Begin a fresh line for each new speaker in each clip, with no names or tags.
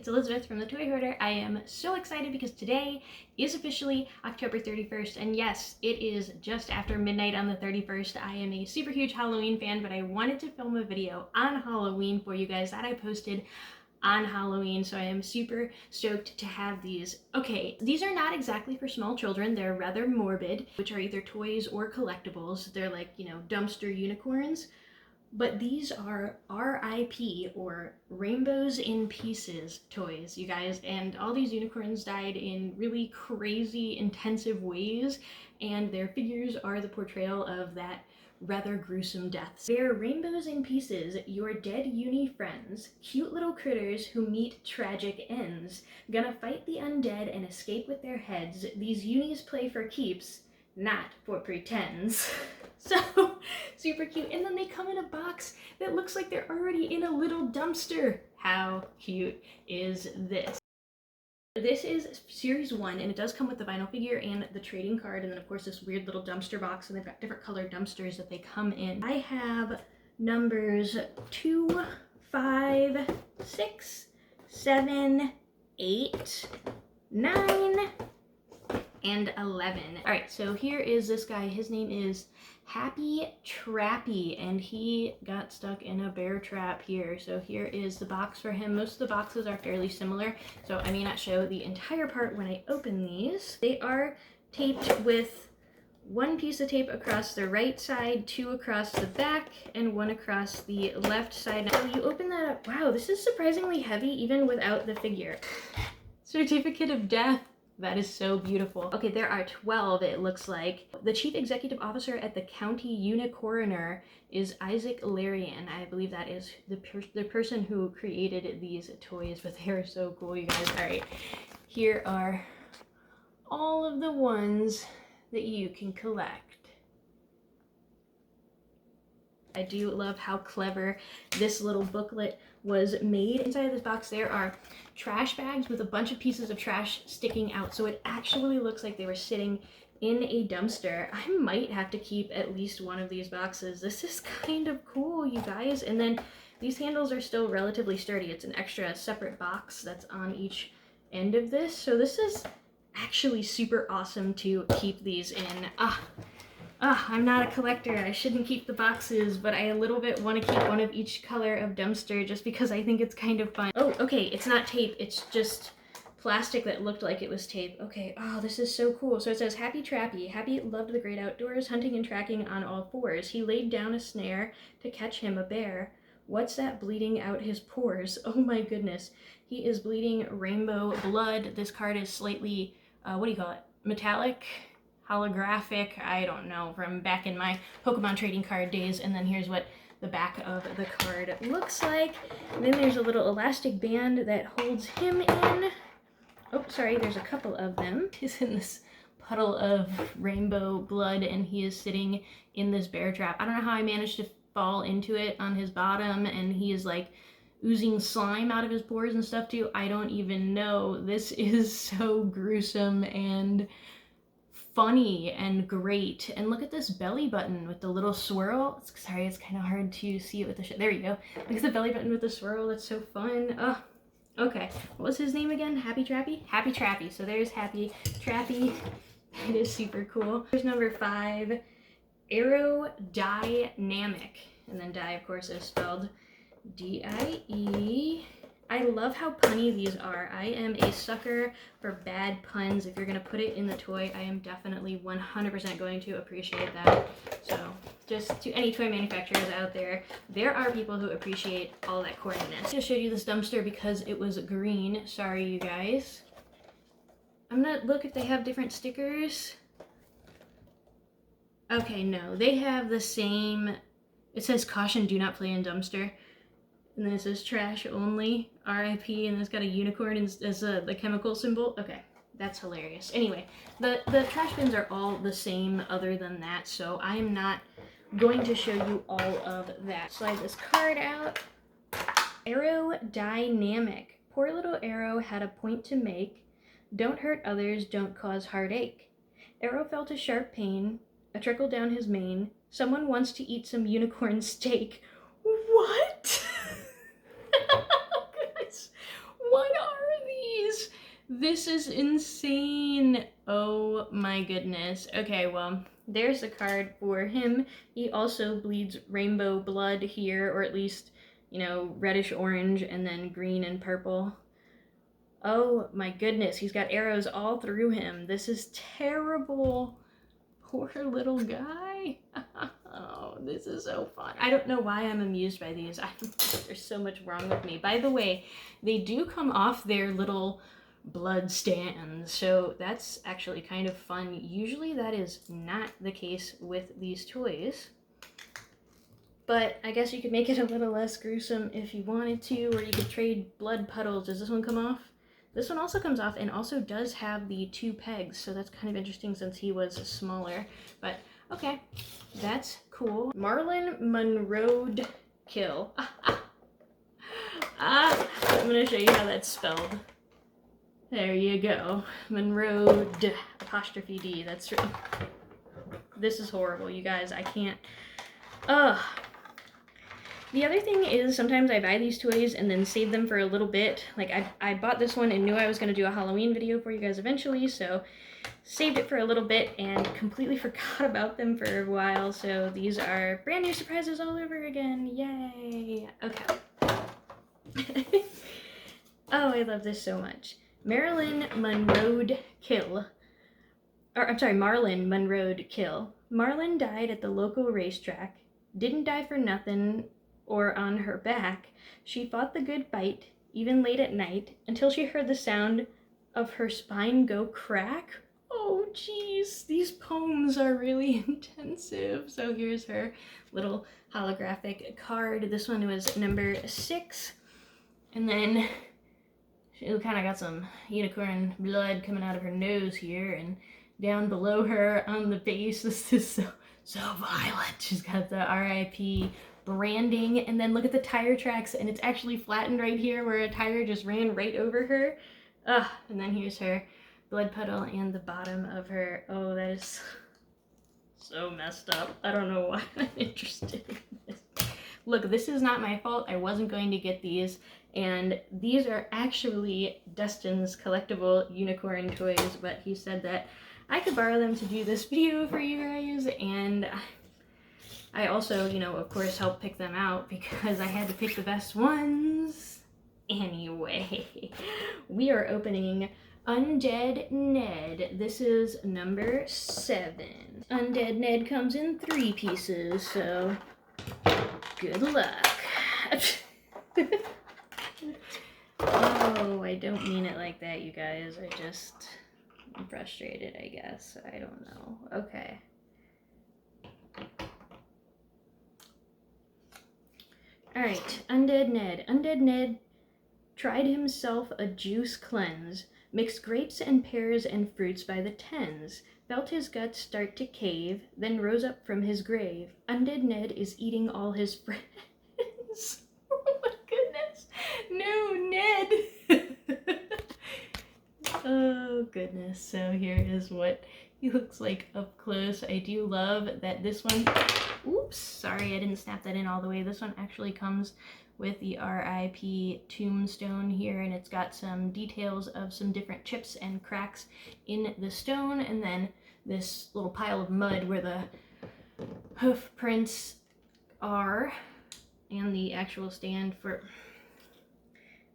it's Elizabeth from the Toy Hoarder. I am so excited because today is officially October 31st, and yes, it is just after midnight on the 31st. I am a super huge Halloween fan, but I wanted to film a video on Halloween for you guys that I posted on Halloween, so I am super stoked to have these. Okay, these are not exactly for small children. They're rather morbid, which are either toys or collectibles. They're like, you know, dumpster unicorns. But these are RIP, or Rainbows in Pieces toys, you guys. And all these unicorns died in really crazy, intensive ways, and their figures are the portrayal of that rather gruesome deaths. They're rainbows in pieces, your dead uni friends, cute little critters who meet tragic ends. Gonna fight the undead and escape with their heads. These unis play for keeps, not for pretends. So super cute. And then they come in a box that looks like they're already in a little dumpster. How cute is this? This is series 1, and it does come with the vinyl figure and the trading card, and then of course this weird little dumpster box, and they've got different colored dumpsters that they come in. I have numbers 2, 5, 6, 7, 8, 9, and 11. All right, so here is this guy. His name is Happy Trappy, and he got stuck in a bear trap here. So here is the box for him. Most of the boxes are fairly similar, so I may not show the entire part when I open these. They are taped with 1 piece of tape across the right side, 2 across the back, and 1 across the left side. So you open that up. Wow, this is surprisingly heavy even without the figure. Certificate of Death. That is so beautiful. Okay, there are 12, it looks like. The chief executive officer at the county unicoroner is Isaac Larian. I believe that is the person who created these toys, but they are so cool, you guys. All right, here are all of the ones that you can collect. I do love how clever this little booklet was made. Inside of this box there are trash bags with a bunch of pieces of trash sticking out, so it actually looks like they were sitting in a dumpster. I might have to keep at least one of these boxes. This is kind of cool, you guys. And then these handles are still relatively sturdy. It's an extra separate box that's on each end of this, so this is actually super awesome to keep these in. I'm not a collector. I shouldn't keep the boxes, but I a little bit want to keep one of each color of dumpster just because I think it's kind of fun. Oh, okay, it's not tape. It's just plastic that looked like it was tape. Okay, oh, this is so cool. So it says, Happy Trappy. Happy loved the great outdoors, hunting and tracking on all fours. He laid down a snare to catch him a bear. What's that bleeding out his pores? Oh my goodness. He is bleeding rainbow blood. This card is slightly, what do you call it? Metallic? Holographic, I don't know, from back in my Pokemon trading card days. And then here's what the back of the card looks like. And then there's a little elastic band that holds him in. Oh, sorry, there's a couple of them. He's in this puddle of rainbow blood, and he is sitting in this bear trap. I don't know how I managed to fall into it on his bottom, and he is like oozing slime out of his pores and stuff too. I don't even know. This is so gruesome and funny and great. And look at this belly button with the little swirl. Sorry, it's kind of hard to see it with the there you go. Look at the belly button with the swirl. That's so fun. Oh, okay. What was his name again? Happy Trappy? Happy Trappy. So there's Happy Trappy. It is super cool. Here's number 5, Aerodynamic. And then die, of course, is spelled D-I-E. I love how punny these are. I am a sucker for bad puns. If you're going to put it in the toy, I am definitely 100% going to appreciate that. So just to any toy manufacturers out there, there are people who appreciate all that corniness. I just showed you this dumpster because it was green. Sorry, you guys. I'm going to look if they have different stickers. Okay, no. They have the same. It says, caution, do not play in dumpster. And then it says trash only, RIP, and it's got a unicorn as the chemical symbol. Okay, that's hilarious. Anyway, the trash bins are all the same other than that, so I am not going to show you all of that. Slide this card out. Aerodynamic. Poor little arrow had a point to make. Don't hurt others, don't cause heartache. Arrow felt a sharp pain, a trickle down his mane. Someone wants to eat some unicorn steak. What? Guys, what are This is insane. Oh my goodness. Okay, well, there's the card for him. He also bleeds rainbow blood here, or at least, you know, reddish orange and then green and purple. Oh my goodness, he's got arrows all through him. This is terrible. Poor little guy. Oh, this is so fun. I don't know why I'm amused by these. There's so much wrong with me. By the way, they do come off their little blood stands, so that's actually kind of fun. Usually that is not the case with these toys, but I guess you could make it a little less gruesome if you wanted to, or you could trade blood puddles. Does this one come off? This one also comes off and also does have the 2 pegs, so that's kind of interesting since he was smaller. But okay, that's cool. Marlon Monroe Kill. I'm gonna show you how that's spelled. There you go. Monroe apostrophe D. That's true. This is horrible, you guys. I can't. Ugh. The other thing is sometimes I buy these toys and then save them for a little bit. Like I bought this one and knew I was going to do a Halloween video for you guys eventually, so saved it for a little bit and completely forgot about them for a while. So these are brand new surprises all over again. Yay! Okay. Oh, I love this so much. Marilyn Monroe Kill. Or I'm sorry, Marlon Monroe Kill. Marlon died at the local racetrack. Didn't die for nothing or on her back. She fought the good fight, even late at night, until she heard the sound of her spine go crack. Oh, geez, these poems are really intensive. So here's her little holographic card. This one was number 6. And then she kind of got some unicorn blood coming out of her nose here, and down below her on the base, this is so violent. She's got the RIP branding, and then look at the tire tracks, and it's actually flattened right here where a tire just ran right over her. And then here's her blood puddle and the bottom of her. Oh, that is so messed up. I don't know why I'm interested in this. Look, this is not my fault. I wasn't going to get these, and these are actually Dustin's collectible unicorn toys, but he said that I could borrow them to do this video for you guys, and I also, you know, of course, helped pick them out because I had to pick the best ones. Anyway, we are opening Undead Ned. This is number 7. Undead Ned comes in 3 pieces, so good luck. Oh, I don't mean it like that, you guys. I'm frustrated, I guess. I don't know. Okay. Alright, Undead Ned. Undead Ned tried himself a juice cleanse, mixed grapes and pears and fruits by the tens, felt his guts start to cave, then rose up from his grave. Undead Ned is eating all his friends. Oh my goodness. No, Ned. Oh goodness. So here is what he looks like up close. I do love that this one, oops, sorry, I didn't snap that in all the way. This one actually comes with the RIP tombstone here, and it's got some details of some different chips and cracks in the stone, and then this little pile of mud where the hoof prints are, and the actual stand for...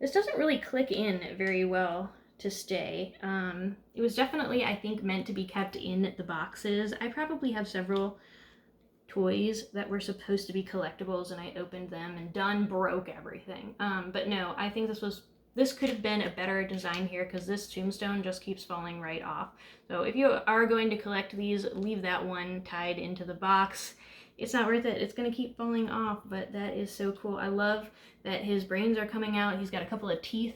This doesn't really click in very well to stay. It was definitely, I think, meant to be kept in the boxes. I probably have several toys that were supposed to be collectibles, and I opened them and done broke everything. But no, I think this could have been a better design here, because this tombstone just keeps falling right off. So if you are going to collect these, leave that one tied into the box. It's not worth it. It's going to keep falling off, but that is so cool. I love that his brains are coming out. He's got a couple of teeth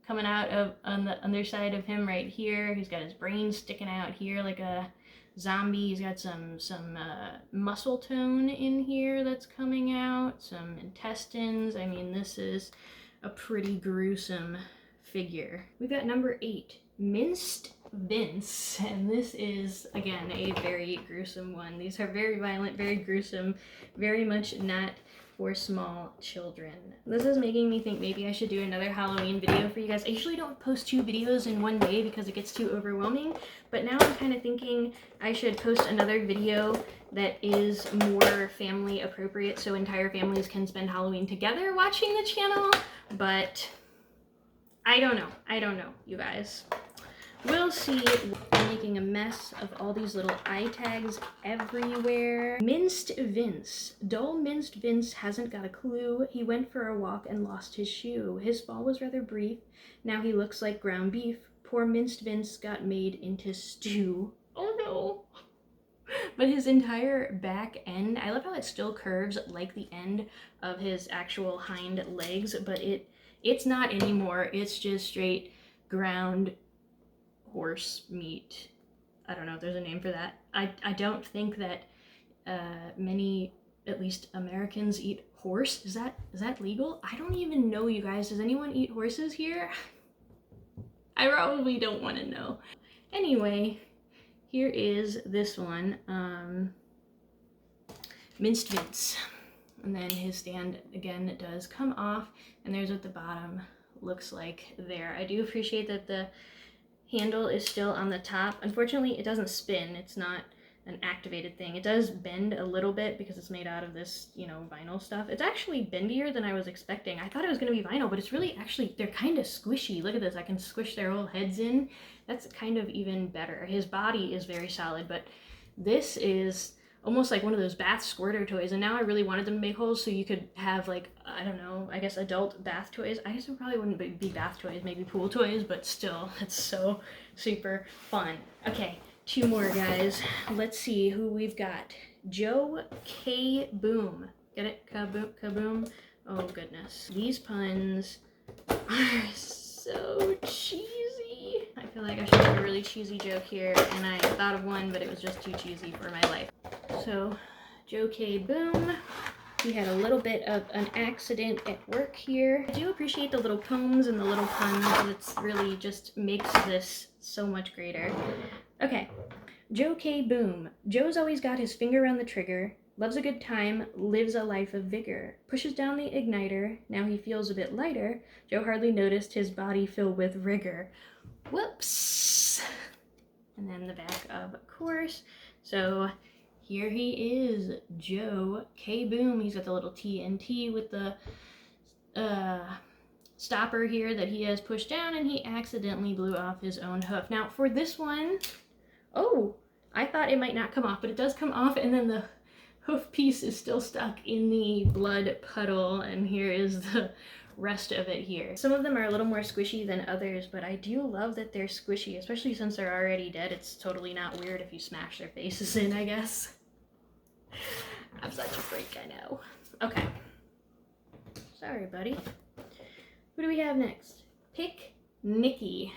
coming out of on the underside of him right here. He's got his brain sticking out here like a zombie. He's got some muscle tone in here that's coming out, some intestines. I mean, this is a pretty gruesome figure. We've got number 8, Minced Vince, and this is, again, a very gruesome one. These are very violent, very gruesome, very much not for small children. This is making me think maybe I should do another Halloween video for you guys. I usually don't post 2 videos in one day because it gets too overwhelming, but now I'm kind of thinking I should post another video that is more family appropriate so entire families can spend Halloween together watching the channel, but I don't know, you guys. We'll see. I'm making a mess of all these little eye tags everywhere. Minced Vince. Dull Minced Vince hasn't got a clue. He went for a walk and lost his shoe. His fall was rather brief. Now he looks like ground beef. Poor Minced Vince got made into stew. Oh no. But his entire back end, I love how it still curves like the end of his actual hind legs, but it's not anymore. It's just straight ground horse meat. I don't know if there's a name for that. I don't think that many, at least Americans, eat horse. Is that legal? I don't even know, you guys. Does anyone eat horses here? I probably don't want to know. Anyway, here is this one. Minced Vince. And then his stand, again, does come off, and there's what the bottom looks like there. I do appreciate that the handle is still on the top. Unfortunately, it doesn't spin. It's not an activated thing. It does bend a little bit because it's made out of this, you know, vinyl stuff. It's actually bendier than I was expecting. I thought it was going to be vinyl, but it's really actually, they're kind of squishy. Look at this. I can squish their whole heads in. That's kind of even better. His body is very solid, but this is almost like one of those bath squirter toys, and now I really wanted them to make holes so you could have, like, I don't know, I guess adult bath toys. I guess it probably wouldn't be bath toys, maybe pool toys, but still, it's so super fun. Okay, 2 more, guys. Let's see who we've got. Joe K. Boom. Get it? Kaboom, kaboom. Oh goodness. These puns are so cheesy. I feel like I should have a really cheesy joke here, and I thought of one, but it was just too cheesy for my life. So, Joe K. Boom, he had a little bit of an accident at work here. I do appreciate the little poems and the little puns. It's really just makes this so much greater. Okay, Joe K. Boom. Joe's always got his finger on the trigger, loves a good time, lives a life of vigor, pushes down the igniter, now he feels a bit lighter. Joe hardly noticed his body fill with rigor. Whoops! And then the back, of course. So here he is, Joe K. Boom. He's got the little TNT with the stopper here that he has pushed down, and he accidentally blew off his own hoof. Now for this one, oh, I thought it might not come off, but it does come off, and then the hoof piece is still stuck in the blood puddle, and here is the rest of it here. Some of them are a little more squishy than others, but I do love that they're squishy, especially since they're already dead. It's totally not weird if you smash their faces in, I guess. I'm such a freak, I know. Okay. Sorry, buddy. Who do we have next? Pick Nicky.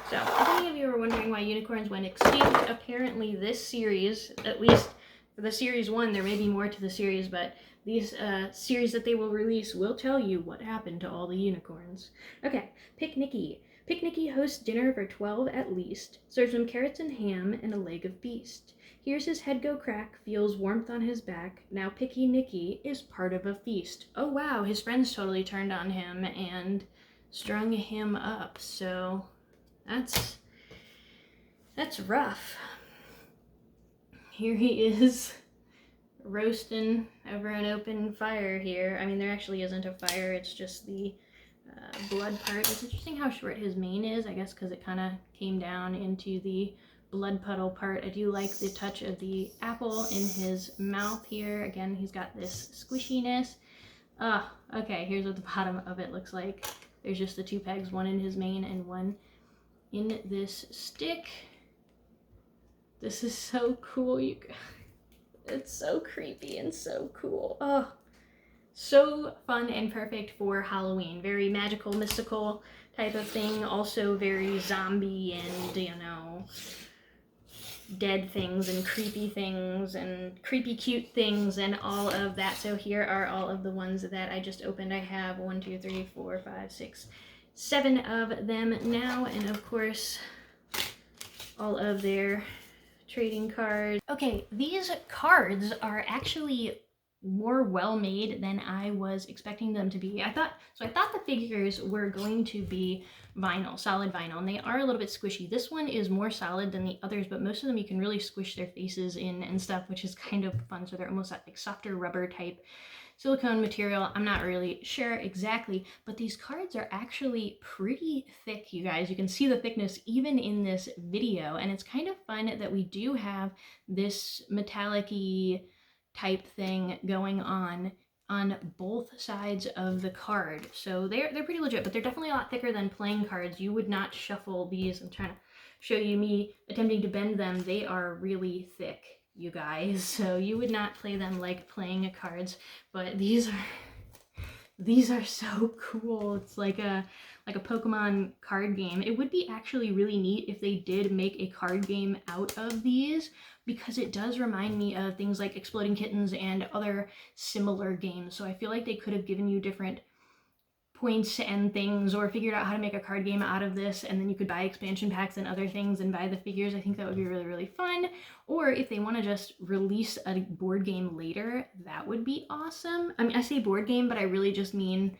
So, if any of you are wondering why unicorns went extinct, apparently this series, at least for the series 1, there may be more to the series, but these series that they will release will tell you what happened to all the unicorns. Okay, Pick Nicky. Pick Nicky hosts dinner for 12 at least, serves him carrots and ham and a leg of beast. Hears his head go crack, feels warmth on his back, now Picky Nicky is part of a feast. Oh wow, his friends totally turned on him and strung him up, so that's rough. Here he is, roasting over an open fire here. I mean, there actually isn't a fire, it's just the blood part. It's interesting how short his mane is, I guess because it kind of came down into the blood puddle part. I do like the touch of the apple in his mouth here. Again, he's got this squishiness. Okay, here's what the bottom of it looks like. There's just the 2 pegs, one in his mane and one in this stick. This is so cool, you guys. It's so creepy and so cool. Oh, so fun and perfect for Halloween. Very magical, mystical type of thing. Also very zombie and, you know, dead things and creepy cute things and all of that. So here are all of the ones that I just opened. I have 1, 2, 3, 4, 5, 6, 7 of them now. And of course, all of their trading cards. Okay, these cards are actually more well made than I was expecting them to be. I thought the figures were going to be vinyl, solid vinyl, and they are a little bit squishy. This one is more solid than the others, but most of them you can really squish their faces in and stuff, which is kind of fun. So they're almost like softer rubber type silicone material. I'm not really sure exactly, but these cards are actually pretty thick, you guys. You can see the thickness even in this video, and it's kind of fun that we do have this metallic-y type thing going on both sides of the card. So they're pretty legit, but they're definitely a lot thicker than playing cards. You would not shuffle these. I'm trying to show you me attempting to bend them. They are really thick, you guys. So you would not play them like playing cards, but these are so cool. It's like a Pokemon card game. It would be actually really neat if they did make a card game out of these, because it does remind me of things like Exploding Kittens and other similar games. So I feel like they could have given you different points and things, or figured out how to make a card game out of this, and then you could buy expansion packs and other things and buy the figures. I think that would be really, really fun. Or if they want to just release a board game later, that would be awesome. I mean, I say board game, but I really just mean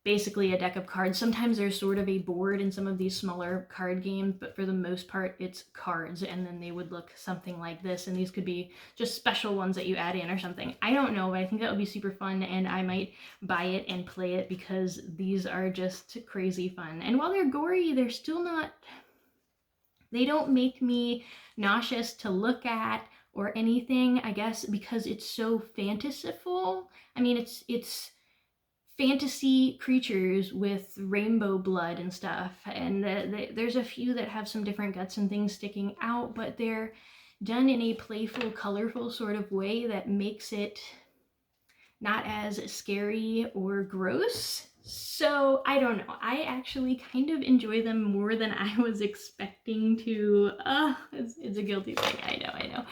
basically a deck of cards. Sometimes there's sort of a board in some of these smaller card games, but for the most part it's cards, and then they would look something like this, and these could be just special ones that you add in or something. I don't know, but I think that would be super fun, and I might buy it and play it because these are just crazy fun. And while they're gory, they're still not, they don't make me nauseous to look at or anything, I guess because it's so fantasyful. I mean, it's fantasy creatures with rainbow blood and stuff, and there's a few that have some different guts and things sticking out, but they're done in a playful, colorful sort of way that makes it not as scary or gross. So I don't know, I actually kind of enjoy them more than I was expecting to. It's a guilty thing, I know.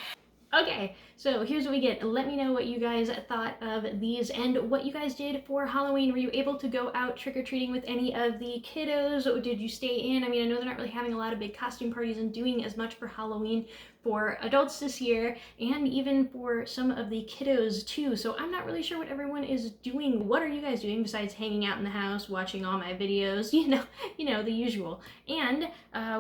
Okay, so here's what we get. Let me know what you guys thought of these and what you guys did for Halloween. Were you able to go out trick-or-treating with any of the kiddos, or did you stay in? I mean, I know they're not really having a lot of big costume parties and doing as much for Halloween for adults this year, and even for some of the kiddos too. So I'm not really sure what everyone is doing. What are you guys doing besides hanging out in the house, watching all my videos? You know, the usual. And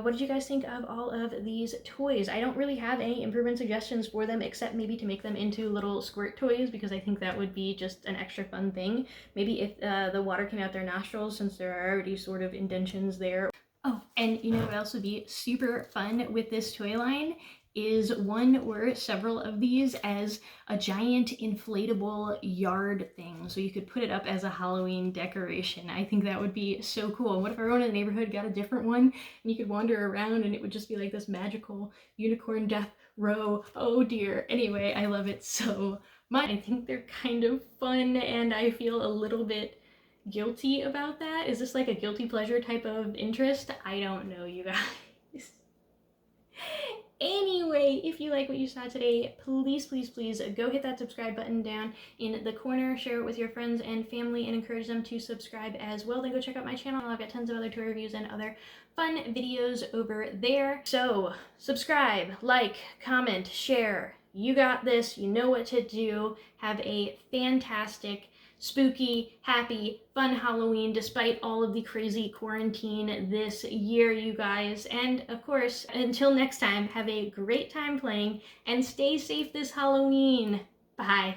what did you guys think of all of these toys? I don't really have any improvement suggestions for them, except maybe to make them into little squirt toys, because I think that would be just an extra fun thing. Maybe if the water came out their nostrils, since there are already sort of indentions there. Oh, and you know what else would be super fun with this toy line is one or several of these as a giant inflatable yard thing. So you could put it up as a Halloween decoration. I think that would be so cool. And what if everyone in the neighborhood got a different one, and you could wander around and it would just be like this magical unicorn death row? Oh dear. Anyway, I love it so much. I think they're kind of fun, and I feel a little bit guilty about that. Is this like a guilty pleasure type of interest? I don't know, you guys. Anyway, if you like what you saw today, please, please, please go hit that subscribe button down in the corner, share it with your friends and family, and encourage them to subscribe as well. Then go check out my channel. I've got tons of other toy reviews and other fun videos over there. So subscribe, like, comment, share. You got this. You know what to do. Have a fantastic, spooky, happy, fun Halloween despite all of the crazy quarantine this year, you guys. And of course, until next time, have a great time playing and stay safe this Halloween. Bye.